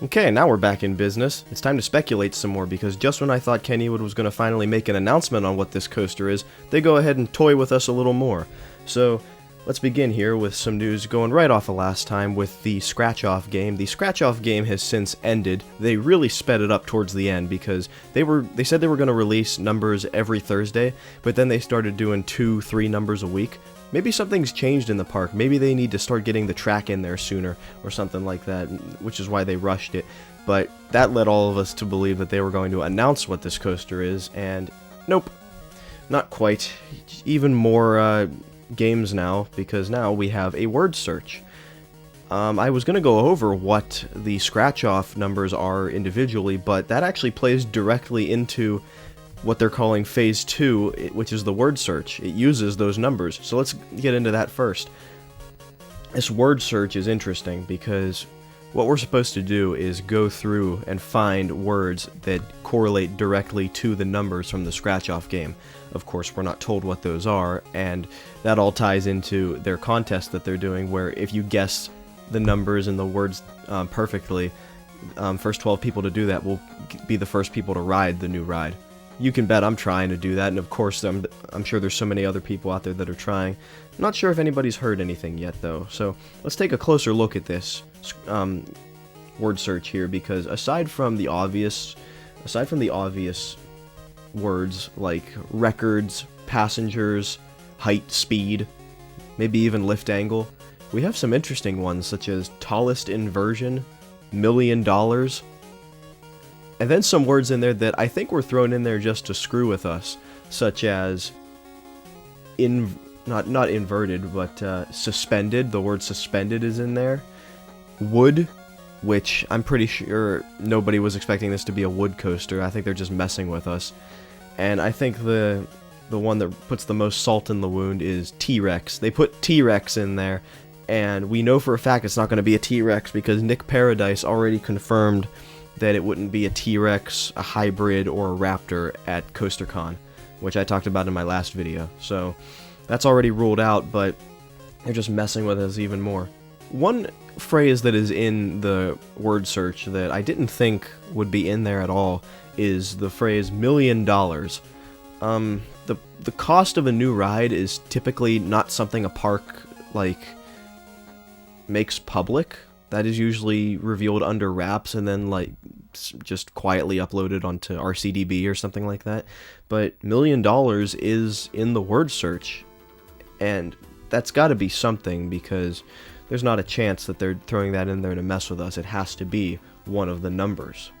Okay, now we're back in business. It's time to speculate some more, because just when I thought Kennywood was going to finally make an announcement on what this coaster is, they go ahead and toy with us a little more. So, let's begin here with some news going right off of last time with the scratch-off game. The scratch-off game has since ended. They really sped it up towards the end because they said they were going to release numbers every Thursday, but then they started doing 2-3 numbers a week. Maybe something's changed in the park. Maybe they need to start getting the track in there sooner or something like that, which is why they rushed it. But that led all of us to believe that they were going to announce what this coaster is, and nope, not quite. Even more games now, because now we have a word search. I was going to go over what the scratch-off numbers are individually, but that actually plays directly into what they're calling Phase 2, which is the word search. It uses those numbers. So let's get into that first. This word search is interesting because what we're supposed to do is go through and find words that correlate directly to the numbers from the scratch-off game. Of course, we're not told what those are, and that all ties into their contest that they're doing, where if you guess the numbers and the words perfectly, first 12 people to do that will be the first people to ride the new ride. You can bet I'm trying to do that, and of course I'm sure there's so many other people out there that are trying. I'm not sure if anybody's heard anything yet, though, so let's take a closer look at this word search here, because aside from the obvious words like records, passengers, height, speed, maybe even lift angle, we have some interesting ones such as tallest inversion, $1 million, and then some words in there that I think were thrown in there just to screw with us, such as not inverted, but suspended. The word suspended is in there. Wood, which I'm pretty sure nobody was expecting this to be a wood coaster. I think they're just messing with us. And I think the one that puts the most salt in the wound is T-Rex. They put T-Rex in there, and we know for a fact it's not going to be a T-Rex because Nick Paradise already confirmed that it wouldn't be a T-Rex, a hybrid, or a Raptor at CoasterCon, which I talked about in my last video. So that's already ruled out, but they're just messing with us even more. One phrase that is in the word search that I didn't think would be in there at all is the phrase $1 million. The cost of a new ride is typically not something a park makes public. That is usually revealed under wraps and then just quietly uploaded onto RCDB or something like that. But $1 million is in the word search, and that's got to be something, because there's not a chance that they're throwing that in there to mess with us. It has to be one of the numbers.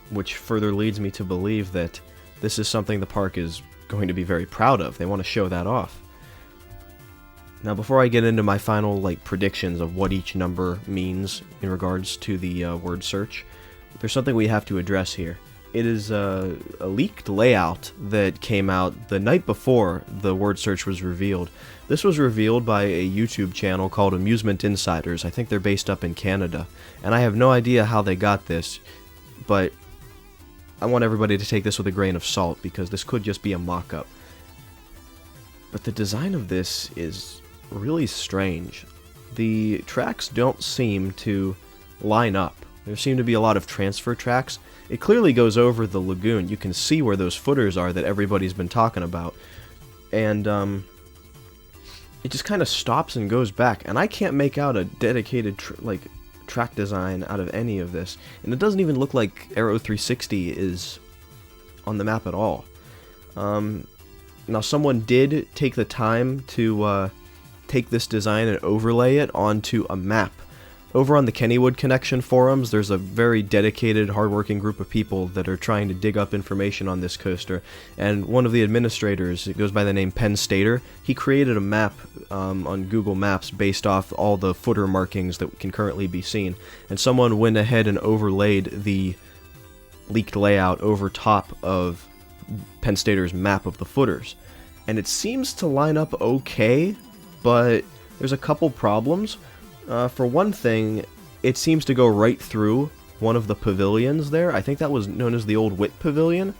Which further leads me to believe that this is something the park is going to be very proud of. They want to show that off. Now, before I get into my final predictions of what each number means in regards to the word search, there's something we have to address here. It is a leaked layout that came out the night before the word search was revealed. This was revealed by a YouTube channel called Amusement Insiders. I think they're based up in Canada, and I have no idea how they got this, but I want everybody to take this with a grain of salt, because this could just be a mock-up. But the design of this is really strange. The tracks don't seem to line up. There seem to be a lot of transfer tracks. It clearly goes over the lagoon. You can see where those footers are that everybody's been talking about. And it just kind of stops and goes back. And I can't make out a dedicated track design out of any of this. And it doesn't even look like Aero 360 is on the map at all. Now, someone did take the time to take this design and overlay it onto a map. Over on the Kennywood Connection forums, there's a very dedicated, hardworking group of people that are trying to dig up information on this coaster, and one of the administrators, it goes by the name Penn Stater, he created a map on Google Maps based off all the footer markings that can currently be seen, and someone went ahead and overlaid the leaked layout over top of Penn Stater's map of the footers, and it seems to line up okay, but there's a couple problems. For one thing, it seems to go right through one of the pavilions there. I think that was known as the Old Wit Pavilion.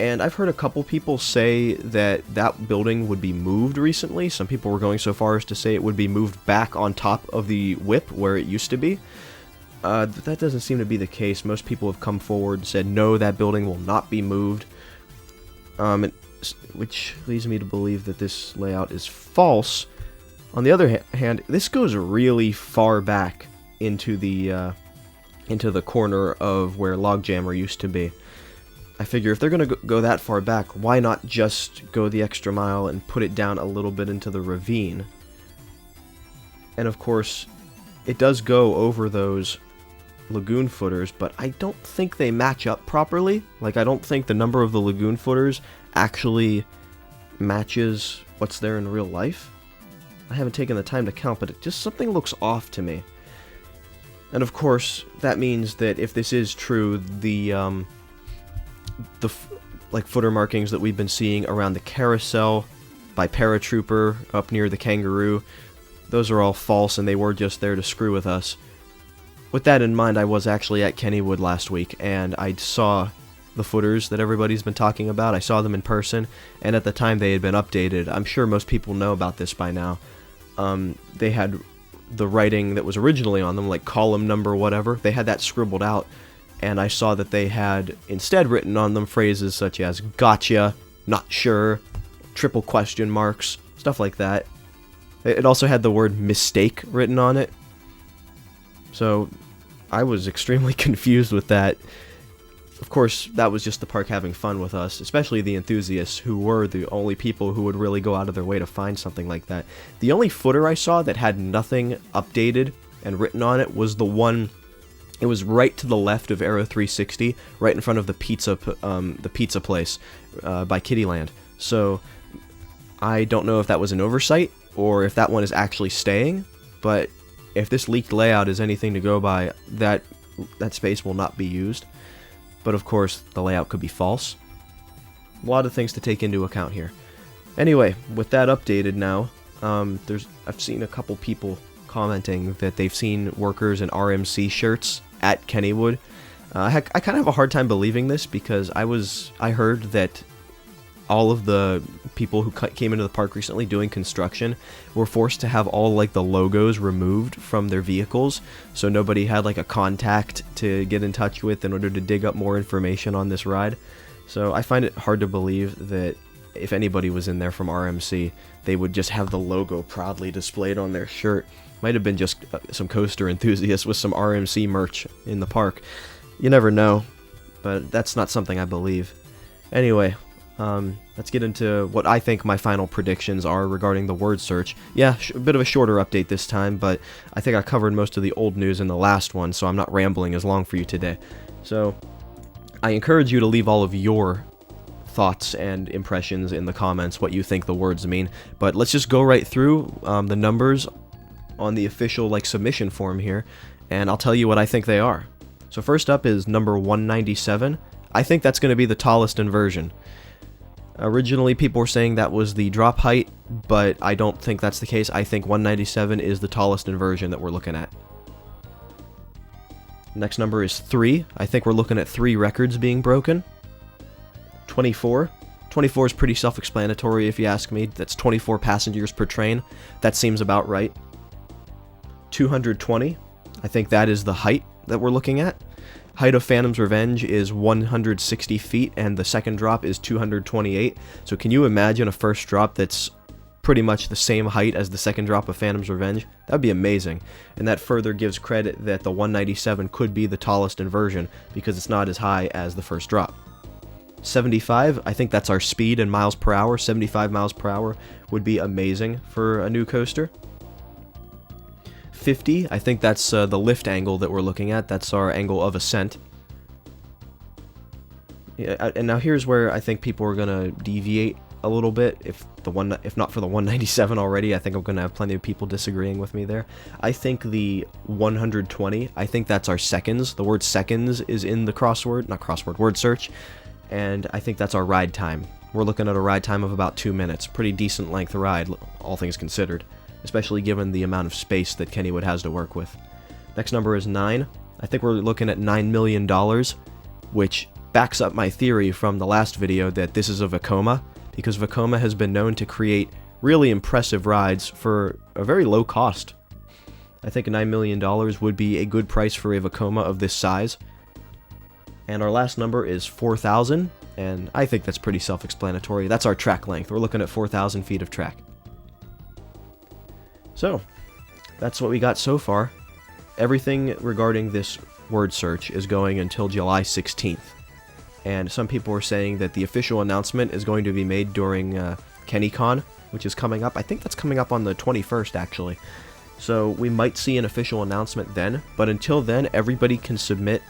And I've heard a couple people say that that building would be moved recently. Some people were going so far as to say it would be moved back on top of the whip where it used to be. That doesn't seem to be the case. Most people have come forward and said, no, that building will not be moved. Which leads me to believe that this layout is false. On the other hand, this goes really far back into the corner of where Logjammer used to be. I figure if they're going to go that far back, why not just go the extra mile and put it down a little bit into the ravine? And of course, it does go over those lagoon footers, but I don't think they match up properly. Like, I don't think the number of the lagoon footers actually matches what's there in real life. I haven't taken the time to count, but something looks off to me. And of course, that means that if this is true, the footer markings that we've been seeing around the carousel, by Paratrooper, up near the kangaroo, those are all false and they were just there to screw with us. With that in mind, I was actually at Kennywood last week, and I saw the footers that everybody's been talking about. I saw them in person, and at the time they had been updated. I'm sure most people know about this by now. They had the writing that was originally on them, like column number whatever, they had that scribbled out, and I saw that they had instead written on them phrases such as gotcha, not sure, triple question marks, stuff like that. It also had the word mistake written on it. So I was extremely confused with that. Of course, that was just the park having fun with us, especially the enthusiasts, who were the only people who would really go out of their way to find something like that. The only footer I saw that had nothing updated and written on it was the one. It was right to the left of Aero 360, right in front of the pizza place by Kittyland. So I don't know if that was an oversight or if that one is actually staying, but if this leaked layout is anything to go by, that space will not be used. But of course, the layout could be false. A lot of things to take into account here. Anyway, with that updated now, I've seen a couple people commenting that they've seen workers in RMC shirts at Kennywood. I kind of have a hard time believing this because I heard that all of the people who came into the park recently doing construction were forced to have all like the logos removed from their vehicles, so nobody had like a contact to get in touch with in order to dig up more information on this ride. So I find it hard to believe that if anybody was in there from RMC, they would just have the logo proudly displayed on their shirt. Might have been just some coaster enthusiasts with some RMC merch in the park. You never know, but that's not something I believe. Anyway, let's get into what I think my final predictions are regarding the word search. Yeah, a bit of a shorter update this time, but I think I covered most of the old news in the last one, so I'm not rambling as long for you today. So, I encourage you to leave all of your thoughts and impressions in the comments, what you think the words mean. But let's just go right through the numbers on the official submission form here, and I'll tell you what I think they are. So first up is number 197. I think that's going to be the tallest inversion. Originally, people were saying that was the drop height, but I don't think that's the case. I think 197 is the tallest inversion that we're looking at. Next number is 3. I think we're looking at 3 records being broken. 24. 24 is pretty self-explanatory if you ask me. That's 24 passengers per train. That seems about right. 220. I think that is the height that we're looking at. Height of Phantom's Revenge is 160 feet, and the second drop is 228. So can you imagine a first drop that's pretty much the same height as the second drop of Phantom's Revenge? That would be amazing. And that further gives credit that the 197 could be the tallest inversion, because it's not as high as the first drop. 75, I think that's our speed in miles per hour. 75 miles per hour would be amazing for a new coaster. 50, I think that's the lift angle that we're looking at. That's our angle of ascent. Yeah, and now here's where I think people are gonna deviate a little bit. If not for the 197 already, I think I'm gonna have plenty of people disagreeing with me there. I think the 120, I think that's our seconds. The word seconds is in the word search, and I think that's our ride time. We're looking at a ride time of about 2 minutes. Pretty decent length ride, all things considered, especially given the amount of space that Kennywood has to work with. Next number is 9. I think we're looking at $9 million, which backs up my theory from the last video that this is a Vekoma, because Vekoma has been known to create really impressive rides for a very low cost. I think $9 million would be a good price for a Vekoma of this size. And our last number is 4,000, and I think that's pretty self-explanatory. That's our track length. We're looking at 4,000 feet of track. So, that's what we got so far. Everything regarding this word search is going until July 16th. And some people are saying that the official announcement is going to be made during KennyCon, which is coming up. I think that's coming up on the 21st, actually. So we might see an official announcement then, but until then, everybody can submit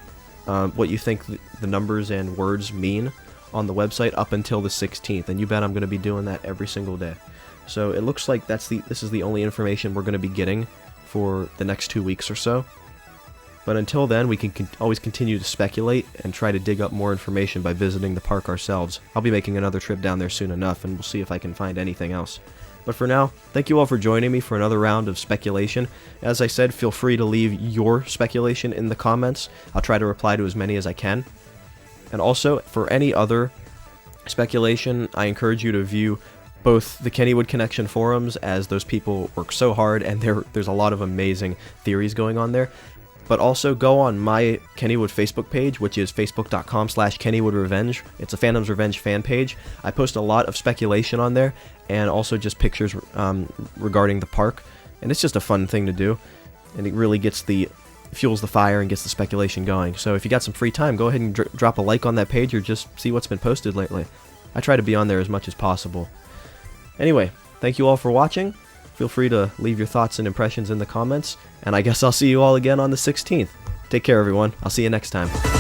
what you think the numbers and words mean on the website up until the 16th, and you bet I'm going to be doing that every single day. So it looks like this is the only information we're going to be getting for the next 2 weeks or so. But until then, we can always continue to speculate and try to dig up more information by visiting the park ourselves. I'll be making another trip down there soon enough, and we'll see if I can find anything else. But for now, thank you all for joining me for another round of speculation. As I said, feel free to leave your speculation in the comments. I'll try to reply to as many as I can. And also, for any other speculation, I encourage you to view both the Kennywood Connection forums, as those people work so hard, and there's a lot of amazing theories going on there. But also go on my Kennywood Facebook page, which is facebook.com/KennywoodRevenge. It's a Phantom's Revenge fan page. I post a lot of speculation on there, and also just pictures regarding the park. And it's just a fun thing to do, and it really fuels the fire and gets the speculation going. So if you got some free time, go ahead and drop a like on that page, or just see what's been posted lately. I try to be on there as much as possible. Anyway, thank you all for watching. Feel free to leave your thoughts and impressions in the comments, and I guess I'll see you all again on the 16th. Take care, everyone. I'll see you next time.